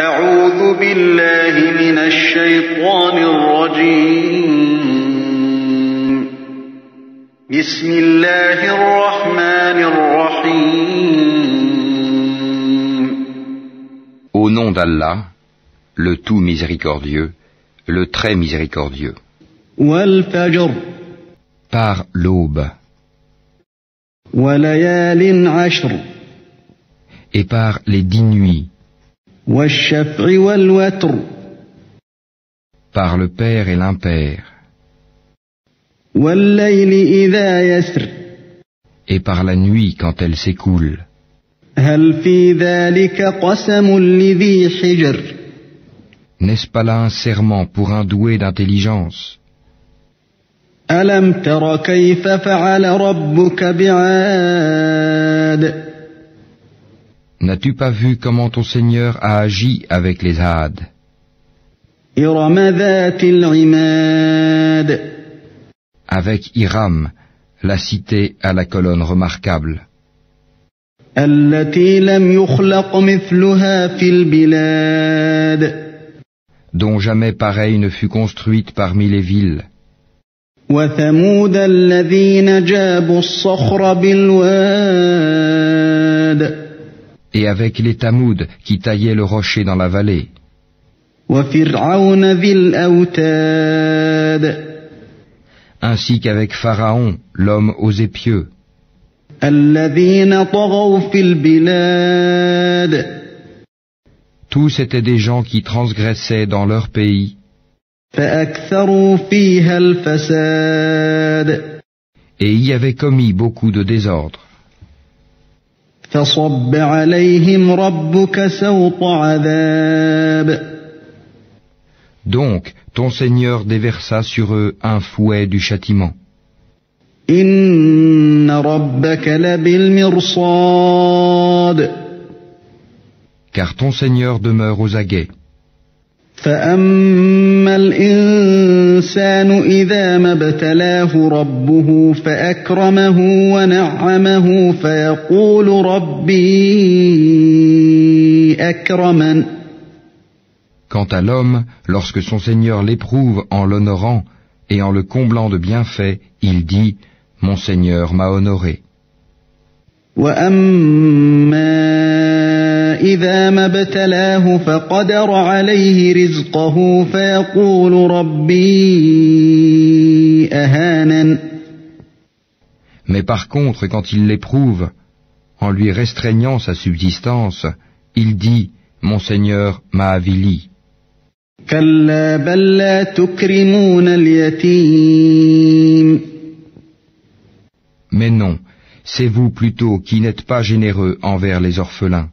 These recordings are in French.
أعوذ بالله من الشيطان الرجيم. بسم الله الرحمن الرحيم. Au nom d'Allah, le tout miséricordieux, le très miséricordieux. والفجر. Par l'aube. وليال عشر. Et par les 10 nuits. والشفع والوتر. Par le père et l'impair. والليل إذا يسر. Et par la nuit quand elle s'écoule. هل في ذلك قسم لذي حجر. N'est-ce pas là un serment pour un doué d'intelligence? ألم تر كيف فعل ربك بعاد. N'as-tu pas vu comment ton Seigneur a agi avec les Hades? إرم ذات العماد. Avec Hiram, la cité à la colonne remarquable. التي لم يخلق مثلها في البلاد. Dont jamais pareille ne fut construite parmi les villes. وثمود الذين جابوا الصخر بالواد. Et avec les Tamouds qui taillaient le rocher dans la vallée. وفرعون ذي الأوتاد. Ainsi qu'avec Pharaon, l'homme aux épieux. الذين طغوا في البلاد. Tous étaient des gens qui transgressaient dans leur pays. فأكثروا فيها الفساد. Et y avaient commis beaucoup de désordre. فصب عليهم ربك سوط عذاب. Donc, ton Seigneur déversa sur eux un fouet du châtiment. إن ربك لبالمرصاد. Car ton Seigneur demeure aux aguets. فأما الإنسان إذا ما ابتلاه ربه فأكرمه ونعمه فيقول ربي أكرمن. Quant à l'homme, lorsque son Seigneur l'éprouve en l'honorant et en le comblant de bienfaits, il dit « Mon Seigneur m'a honoré ». وأما إذا ما ابتلاه فقدر عليه رزقه فيقول ربي أهانن. Mais par contre, quand il l'éprouve, en lui restreignant sa subsistance, il dit « Mon Seigneur m'a avili ». كلا بل لا تكرمون اليتيم. Mais non, c'est vous plutôt qui n'êtes pas généreux envers les orphelins.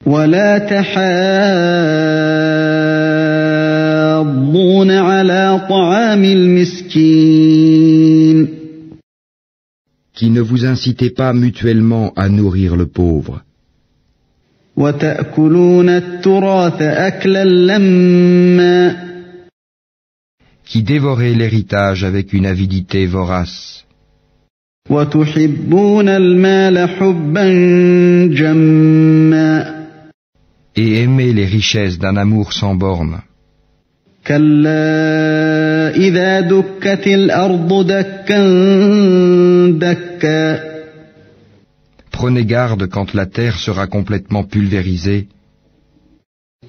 ولا تحاضون على طعام المسكين. Qui ne vous incitez pas mutuellement à nourrir le pauvre. وتأكلون التراث أكلا لما. Qui dévorez l'héritage avec une avidité vorace. وتحبون المال حبا جما. Et aimez les richesses d'un amour sans borne. كلا إذا دكت الأرض دكا دكا. Prenez garde quand la terre sera complètement pulvérisée.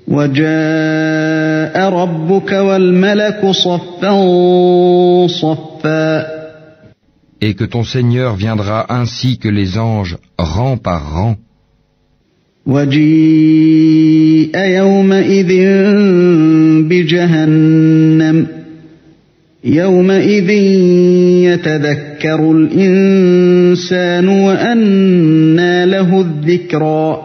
وجاء ربك والملك صفا صفا. Et que ton Seigneur viendra ainsi que les anges, rang par rang. وجيء يومئذ بجهنم. يومئذ يتذكر الإنسان وأنى له الذكرى.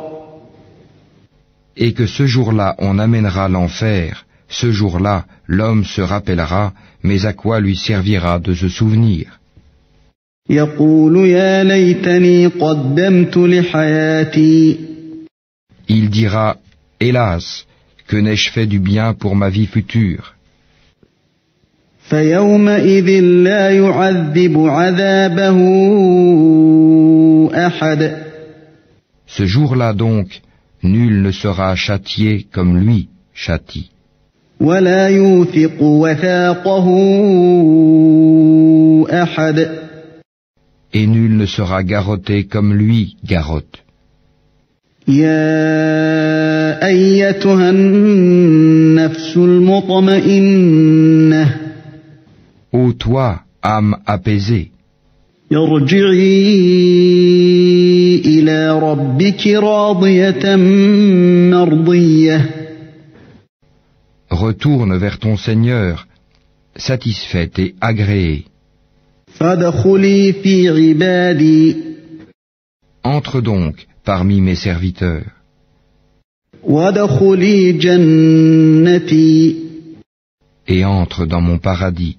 Et que ce jour-là on amènera l'enfer, ce jour-là l'homme se rappellera, mais à quoi lui servira de se souvenir? يقول يا ليتني قدمت لحياتي. Il dira, hélas, que n'ai-je fait du bien pour ma vie future? فيومئذ لا يعذب عذابه أحد. Ce jour-là donc, Nul ne sera châtié comme lui châtie. ولا يوثق وثاقه أحد. Et nul ne sera garrotté comme lui garrotte. يا أيتها النفس المطمئنة. Ô toi, âme apaisée, ارجعي إلى ربك راضية مرضية. retourne vers ton Seigneur, satisfaite et agréée. فادخلي في عبادي. Entre donc parmi mes serviteurs. وادخلي جنتي. Et entre dans mon paradis.